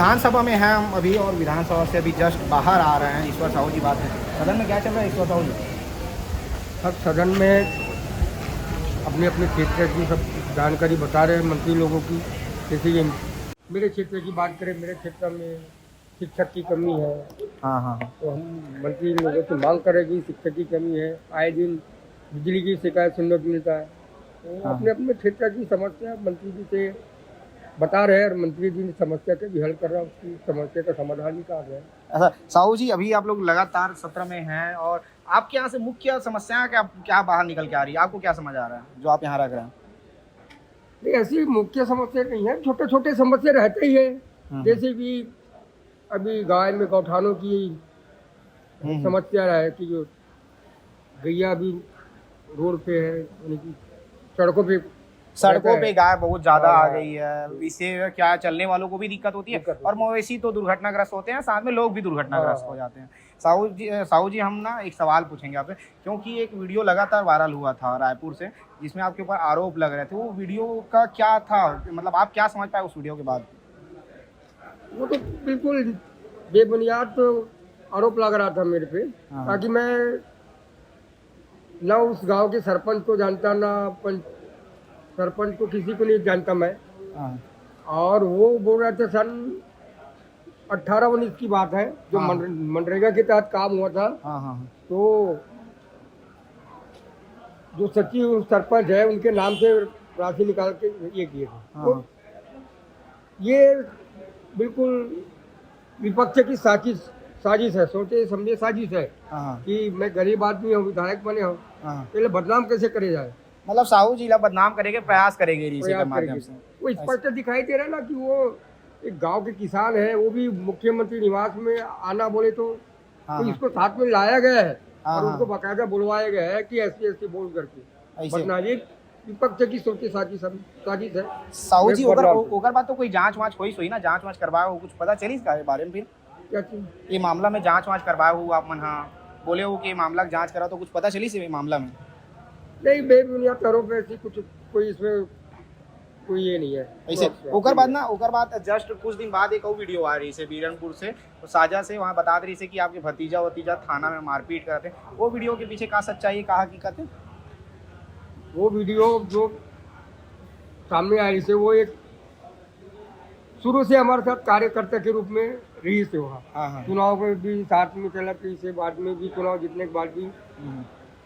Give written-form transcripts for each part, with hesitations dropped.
विधानसभा में हैं हम अभी और विधानसभा से अभी जस्ट बाहर आ रहे हैं। ईश्वर साहू जी बात है, सदन में क्या चल रहा है ईश्वर साहू जी? अब सदन में अपने अपने क्षेत्र की सब जानकारी बता रहे हैं मंत्री लोगों की। जैसे कि मेरे क्षेत्र की बात करें, मेरे क्षेत्र में शिक्षक की कमी है। हाँ हाँ तो हम मंत्री लोगों से मांग करें कि शिक्षक की कमी है। आए दिन बिजली की शिकायत सुनने को मिलता है। तो हाँ। अपने अपने क्षेत्र की समस्या मंत्री जी से बता रहे हैं और मंत्री जी समस्या के भी हल कर रहा है, उसकी समस्या का समाधान निकाल रहे हैं। ऐसा साहू जी, अभी आप लोग लगातार सत्र में हैं और आपके यहाँ से मुख्य समस्या क्या क्या बाहर निकल के आ रही है? आपको क्या समझ आ रहा है जो आप यहाँ रख रहे हैं? नहीं, ऐसी मुख्य समस्या नहीं है, छोटे छोटे समस्या रहते ही है। जैसे कि अभी गाय में गौठानों की समस्या है कि जो गैया भी रोड पे है, यानी कि सड़कों पे गाय बहुत ज्यादा आ गई है। इससे क्या चलने वालों को भी दिक्कत होती है और मवेशी तो दुर्घटनाग्रस्त होते हैं, साथ में लोग भी दुर्घटनाग्रस्त हो जाते हैं। साहू जी हम ना एक सवाल पूछेंगे आपसे, क्योंकि एक वीडियो लगातार वायरल हुआ था रायपुर से जिसमें आपके ऊपर आरोप लग रहे थे। वो वीडियो का क्या था, मतलब आप क्या समझ पाए उस वीडियो के बाद? वो तो बिल्कुल बेबुनियाद तो आरोप लग रहा था मेरे पे। ताकि मैं ना उस गांव के सरपंच को जानता, ना सरपंच को किसी को नहीं जानता मैं। और वो बोल रहे थे सन 18-19 की बात है, जो मनरेगा के तहत काम हुआ था। तो जो सचिव सरपंच है उनके नाम से राशि निकाल के ये किए थे। तो ये बिल्कुल विपक्ष की साजिश है, सोचे समझे साजिश है कि मैं गरीब आदमी हूँ, विधायक बने हूँ, पहले बदनाम कैसे करे जाए। मतलब साहू जी ला बदनाम करेंगे, प्रयास करेंगे के माध्यम से। वो स्पष्ट दिखाई दे रहा है ना कि वो एक गांव के किसान है, वो भी मुख्यमंत्री निवास में आना बोले तो इसको साथ में लाया गया है और उनको बाकायदा बुलवाया गया है कि SC बोल करके। वरना ये विपक्ष की सोचे साजिश है। साहू जी ओकर बात तो कोई जांच वांच हुई ना, जांच वांच करवाया हो, कुछ पता चली इसके बारे में? फिर क्या चीज ये मामला में जांच वांच करवाया हो आप मन? हाँ बोले हो कि मामला जांच करा, तो कुछ पता चली इस मामला में? नहीं, बेबुनियाद आरोप ऐसी कुछ कोई इसमें कोई ये नहीं है ऐसे। ओकर बाद जस्ट कुछ दिन बाद एक और वीडियो आ रही है बीरनपुर से, तो साजा से वहाँ बता रही है कि आपके भतीजा थाना में मारपीट करते हैं। वो वीडियो के पीछे का सच्चाई, कहा हकीकत है? वो वीडियो जो सामने आई से वो एक शुरू से हमारे साथ कार्यकर्ता के रूप में रही से वहाँ। चुनाव में भी साथ में चला, से बाद में भी चुनाव जीतने के बाद भी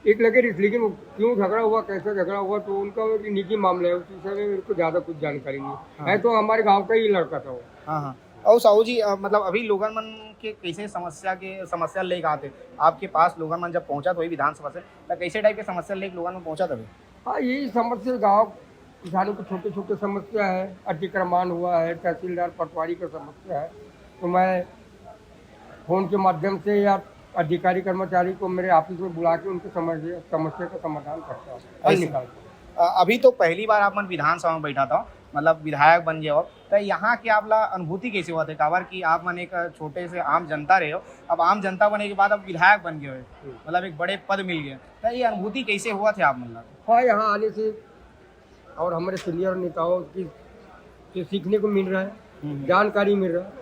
एक लगे रही। लेकिन क्यों झगड़ा हुआ, कैसे झगड़ा हुआ, तो उनका निजी मामला है, उस विषय में मेरे को ज्यादा कुछ जानकारी नहीं है। तो हमारे गांव का ही लड़का था वो। और साहू जी मतलब अभी लोगन मन के कैसे समस्या लेके आते आपके पास? लोगन मन जब पहुंचा तो विधानसभा से, तो कैसे टाइप के समस्या लेके लोगन मन पहुंचा तभी? हाँ, यही समस्या गाँव किसानों को छोटे छोटे समस्या है, अतिक्रमण हुआ है, तहसीलदार पटवारी का समस्या है। तो मैं फोन के माध्यम से या अधिकारी कर्मचारी को मेरे ऑफिस में बुला के उनकी समस्या का समाधान करता हूँ। अभी तो पहली बार आप मन विधानसभा में बैठा था, मतलब विधायक बन गए हो, तो यहाँ के आपला अनुभूति कैसे हुआ था? काबर कि आप मन एक छोटे से आम जनता रहे हो, अब आम जनता बने के बाद अब विधायक बन गए हो, मतलब एक बड़े पद मिल गए, तो ये अनुभूति कैसे हुआ थे आप मन? हाँ, यहाँ आने से और हमारे सीनियर नेताओं की सीखने को मिल रहा है, जानकारी मिल रहा है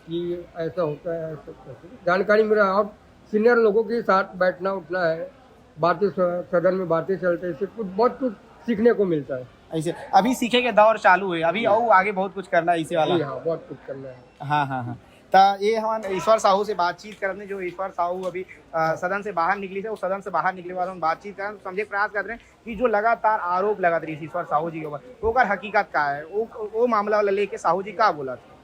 कि ऐसा होता है, ऐसा जानकारी मिल रहा है। और सीनियर लोगों के साथ बैठना उठना है, बातें सदन में बातें चलते हैं, इससे बहुत कुछ सीखने को मिलता है। ऐसे अभी सीखे के दौर चालू है, अभी और आगे बहुत कुछ करना है इसे वाला। हाँ, बहुत कुछ करना है। हाँ। तो ये हम ईश्वर साहू से बातचीत करने, जो ईश्वर साहू अभी सदन से बाहर निकली थे, वो सदन से बाहर निकले बाद हम बातचीत करें तो समझे प्रयास कर रहे हैं कि जो लगातार आरोप लगा रही ईश्वर साहू जी के ऊपर, वो हकीकत का है, वो मामला वाला लेके साहू जी क्या बोला था?